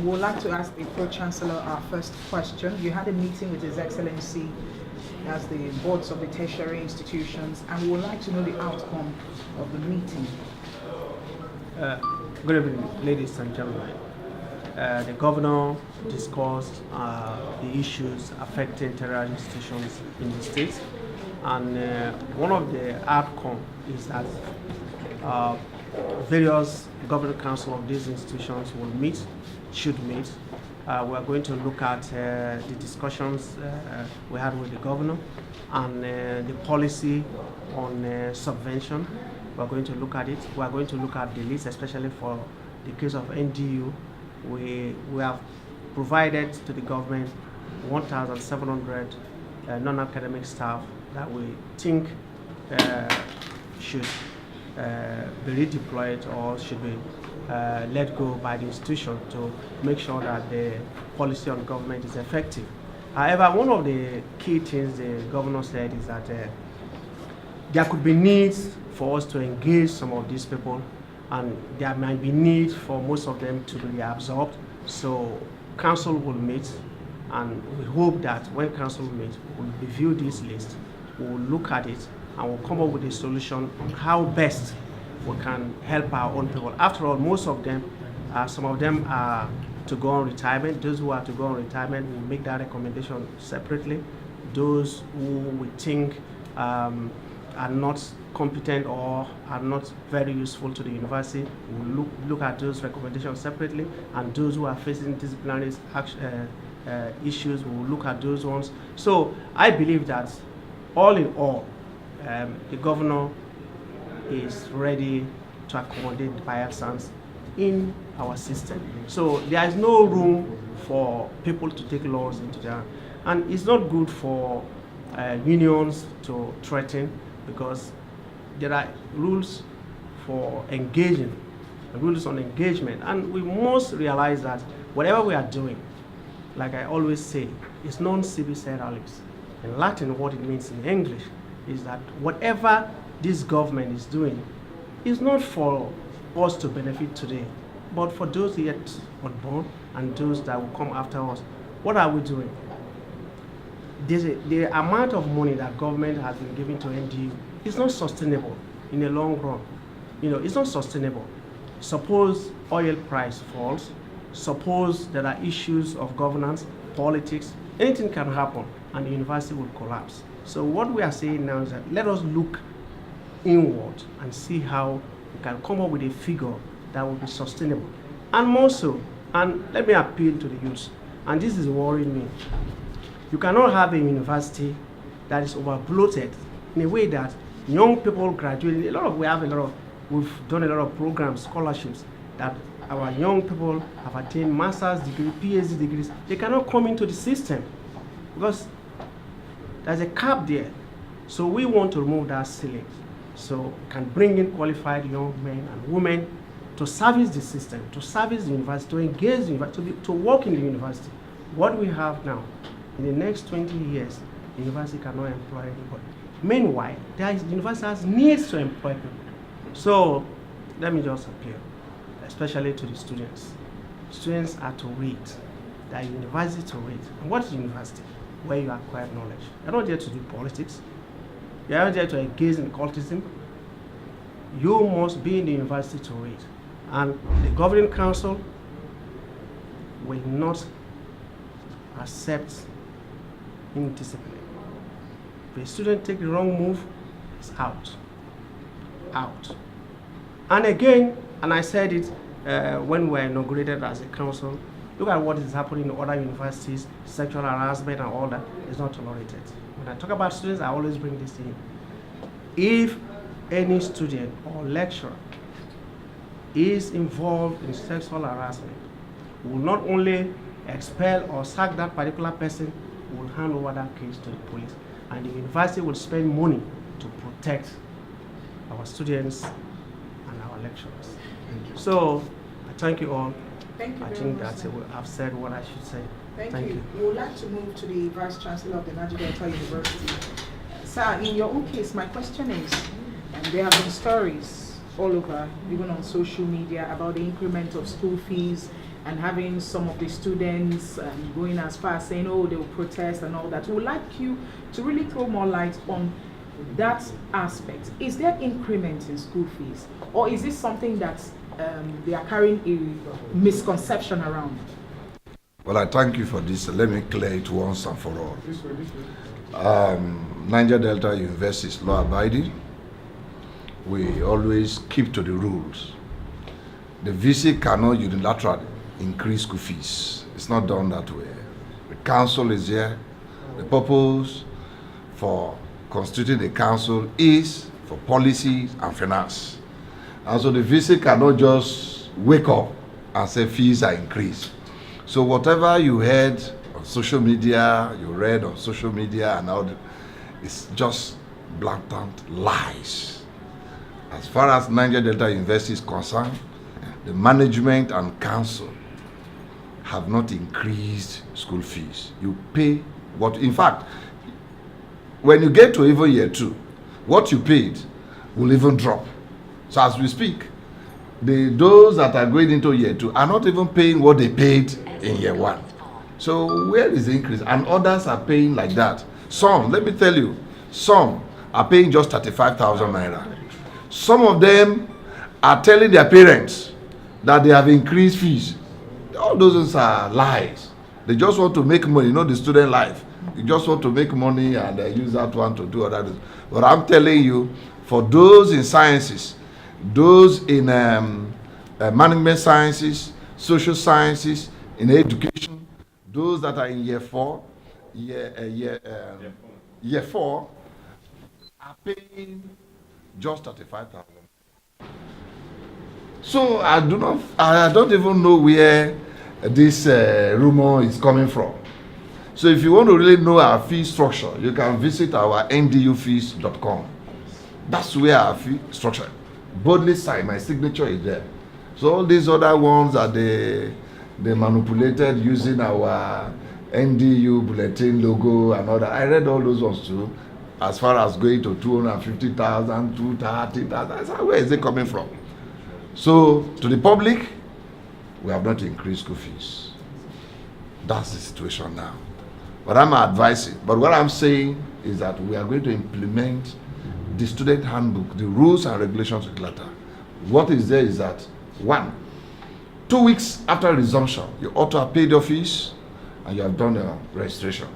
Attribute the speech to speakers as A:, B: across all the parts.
A: We would like to ask the Pro-Chancellor our first question. You had a meeting with His Excellency as the boards of the tertiary institutions, and we would like to know the outcome of the meeting.
B: Good evening, ladies and gentlemen. The governor discussed the issues affecting tertiary institutions in the state, and one of the outcomes is that various governing council of these institutions should meet. We are going to look at the discussions we had with the governor and the policy on subvention. We are going to look at it. We are going to look at the list, especially for the case of NDU. We have provided to the government 1,700 non-academic staff that we think should be redeployed or should be let go by the institution to make sure that the policy on government is effective. However, one of the key things the governor said is that there could be needs for us to engage some of these people, and there might be need for most of them to be absorbed. So council will meet, and we hope that when council meets, we'll review this list, we'll look at it, and we'll come up with a solution on how best we can help our own people. After all, most of them, some of them are to go on retirement. Those who are to go on retirement, we'll make that recommendation separately. Those who we think are not competent or are not very useful to the university, we'll look at those recommendations separately, and those who are facing disciplinary issues, we'll look at those ones. So I believe that all in all, the governor is ready to accommodate the Bayelsans in our system. So there is no room for people to take laws into their, and it's not good for unions to threaten, because there are rules for engaging, rules on engagement, and we must realize that whatever we are doing, like I always say, is non sibi seralis. In Latin, what it means in English is that whatever this government is doing is not for us to benefit today, but for those yet unborn and those that will come after us. What are we doing? The amount of money that government has been giving to NDU is not sustainable in the long run. It's not sustainable. Suppose oil price falls, suppose there are issues of governance, politics, anything can happen and the university will collapse. So what we are saying now is that let us look inward and see how we can come up with a figure that will be sustainable. And more so, and let me appeal to the youth, and this is worrying me. You cannot have a university that is over bloated in a way that young people graduating, we've done a lot of programs, scholarships, that our young people have attained master's degree, PhD degrees. They cannot come into the system because there's a cap there. So we want to remove that ceiling, so can bring in qualified young men and women to service the system, to service the university, to engage the university, to work in the university. What we have now, in the next 20 years, the university cannot employ anybody. Meanwhile, the university needs to employ people. So let me just appeal, especially to the students. Students are to read. They are university to read. And what is university? Where you acquire knowledge. You're not there to do politics. You're not there to engage in cultism. You must be in the university to read. And the governing council will not accept indiscipline. If a student takes the wrong move, it's out. Out. And again, and I said it when we were inaugurated as a council, look at what is happening in other universities, sexual harassment and all that is not tolerated. When I talk about students, I always bring this in. If any student or lecturer is involved in sexual harassment, we will not only expel or sack that particular person, we will hand over that case to the police. And the university will spend money to protect our students and our lecturers. So I thank you all.
A: Thank you.
B: I think that I've said what I should say.
A: Thank you. We would like to move to the Vice Chancellor of the Niger Delta University. Sir, in your own case, my question is, there have been stories all over, even on social media, about the increment of school fees and having some of the students going as far as saying, oh, they will protest and all that. We would like you to really throw more light on that aspect. Is there increment in school fees, or is this something that they are carrying a misconception around?
C: Well, I thank you for this. Let me clear it once and for all. Niger Delta University is law-abiding. We always keep to the rules. The VC cannot unilaterally increase school fees. It's not done that way. The council is here. The purpose for constituting the council is for policies and finance. And so the VC cannot just wake up and say fees are increased. So whatever you heard on social media, you read on social media and all that, it's just blatant lies. As far as Niger Delta University is concerned, the management and council have not increased school fees. You pay what, in fact, when you get to even year 2, what you paid will even drop. So as we speak, those that are going into year 2 are not even paying what they paid in year 1. So where is the increase? And others are paying like that. Some, let me tell you, some are paying just 35,000 naira. Some of them are telling their parents that they have increased fees. All those are lies. They just want to make money. You know the student life. You just want to make money and use that one to do other things. But I'm telling you, for those in sciences, those in management sciences, social sciences, in education, those that are in year 4, year 4 are paying just 35,000. So I don't even know where this rumor is coming from. So if you want to really know our fee structure, you can visit our ndufees.com. That's where our fee structure. Boldly signed, my signature is there. So all these other ones that they manipulated using our NDU bulletin logo and all that. I read all those ones too. As far as going to 250,000, 230,000, where is it coming from? So to the public, we have not increased school fees. That's the situation now. But I'm advising. But what I'm saying is that we are going to implement the student handbook, the rules and regulations with letter. What is there is that 1, 2 weeks after resumption, you ought to have paid your fees and you have done the registration.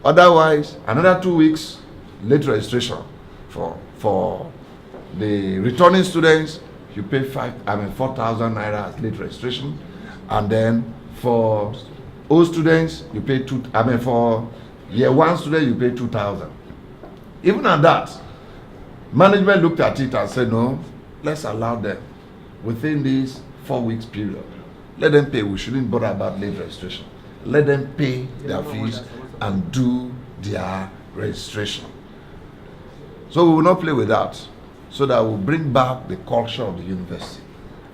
C: Otherwise, another 2 weeks late registration for the returning students. You pay 4,000 naira as late registration, and then for old students you pay for year 1 students you pay 2,000. Even at that, management looked at it and said, no, let's allow them within this 4 weeks period. Let them pay. We shouldn't bother about late registration. Let them pay their fees and do their registration. So we will not play with that, so that we'll bring back the culture of the university.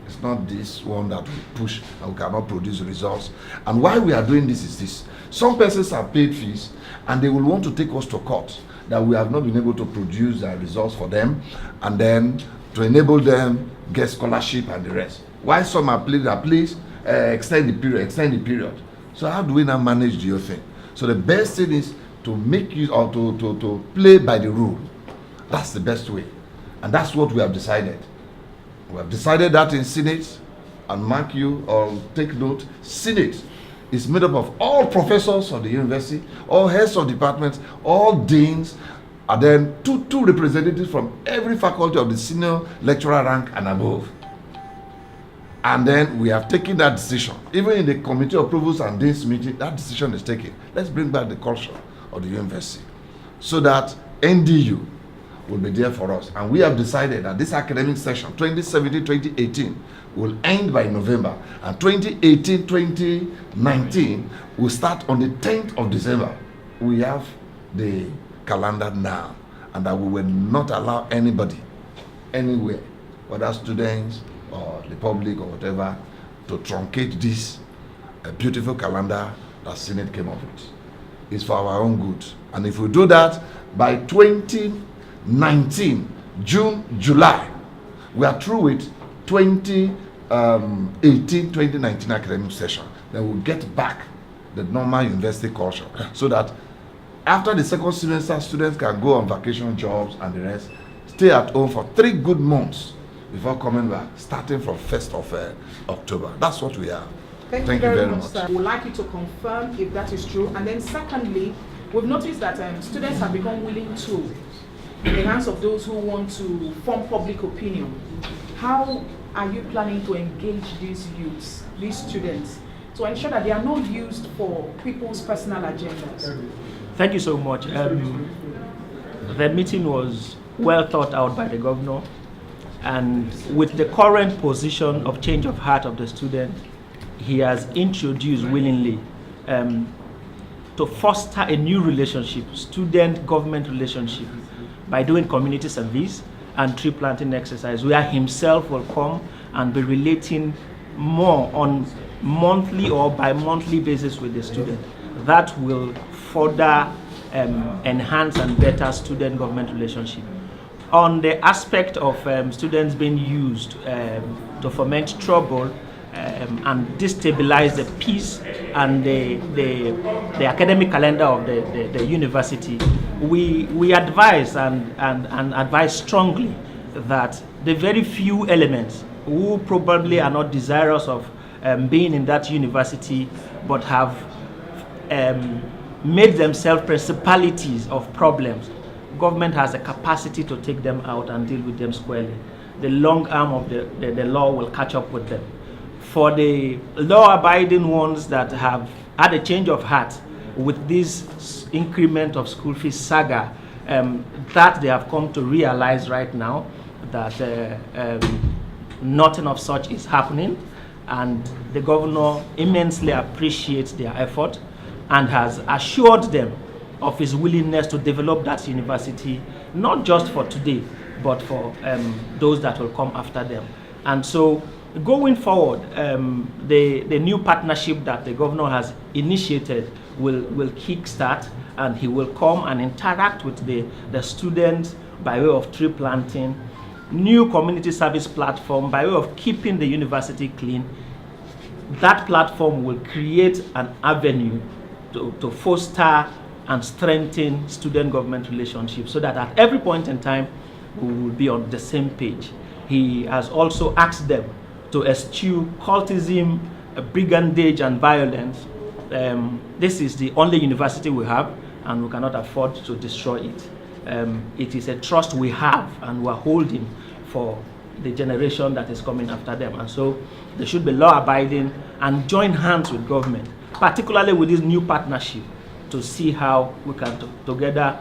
C: It's not this one that we push and we cannot produce results. And why we are doing this is this. Some persons have paid fees and they will want to take us to court that we have not been able to produce the results for them, and then to enable them get scholarship and the rest. Why some are pleading that please extend the period. So how do we now manage the whole thing? So the best thing is to make use or to play by the rule. That's the best way. And that's what we have decided. We have decided that in Senate, and mark you or take note, Senate is made up of all professors of the university, all heads of departments, all deans, and then two representatives from every faculty of the senior lecturer rank and above. And then we have taken that decision. Even in the committee of provost and deans meeting, that decision is taken. Let's bring back the culture of the university so that NDU will be there for us. And we have decided that this academic session, 2017-2018, will end by November. And 2018-2019 will start on the 10th of December. We have the calendar now. And that we will not allow anybody, anywhere, whether students or the public or whatever, to truncate this beautiful calendar that Senate came up with. It's for our own good. And if we do that, by 2019, June, July, we are through with 2020 2019 academic session, then we'll get back the normal university culture, so that after the second semester, students can go on vacation jobs and the rest, stay at home for 3 good months before coming back, starting from 1st of October. That's what we are.
A: Thank you very much, sir. We'd like you to confirm if that is true. And then secondly, we've noticed that students have become willing to, in the hands of those who want to form public opinion. How are you planning to engage these youths, these students, to ensure that they are not used for people's personal agendas?
D: Thank you so much. The meeting was well thought out by the governor, and with the current position of change of heart of the student, he has introduced willingly to foster a new relationship, student-government relationship, by doing community service and tree planting exercise, where himself will come and be relating more on monthly or bi-monthly basis with the student. That will further enhance and better student-government relationship. On the aspect of students being used to foment trouble and destabilize the peace and the academic calendar of the university, we advise and advise strongly that the very few elements who probably are not desirous of being in that university but have made themselves principalities of problems, government has a capacity to take them out and deal with them squarely. The long arm of the law will catch up with them. For the law-abiding ones that have had a change of heart with this increment of school fees saga, that they have come to realize right now that nothing of such is happening, and the governor immensely appreciates their effort and has assured them of his willingness to develop that university, not just for today, but for those that will come after them. And so, going forward, the new partnership that the governor has initiated will kickstart, and he will come and interact with the students by way of tree planting, new community service platform by way of keeping the university clean. That platform will create an avenue to foster and strengthen student-government relationships, so that at every point in time we will be on the same page. He has also asked them to eschew cultism, brigandage, and violence. This is the only university we have, and we cannot afford to destroy it. It is a trust we have and we're holding for the generation that is coming after them. And so they should be law-abiding and join hands with government, particularly with this new partnership, to see how we can together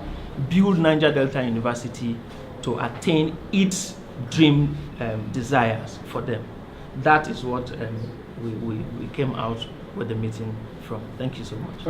D: build Niger Delta University to attain its dream desires for them. That is what we came out with the meeting from. Thank you so much.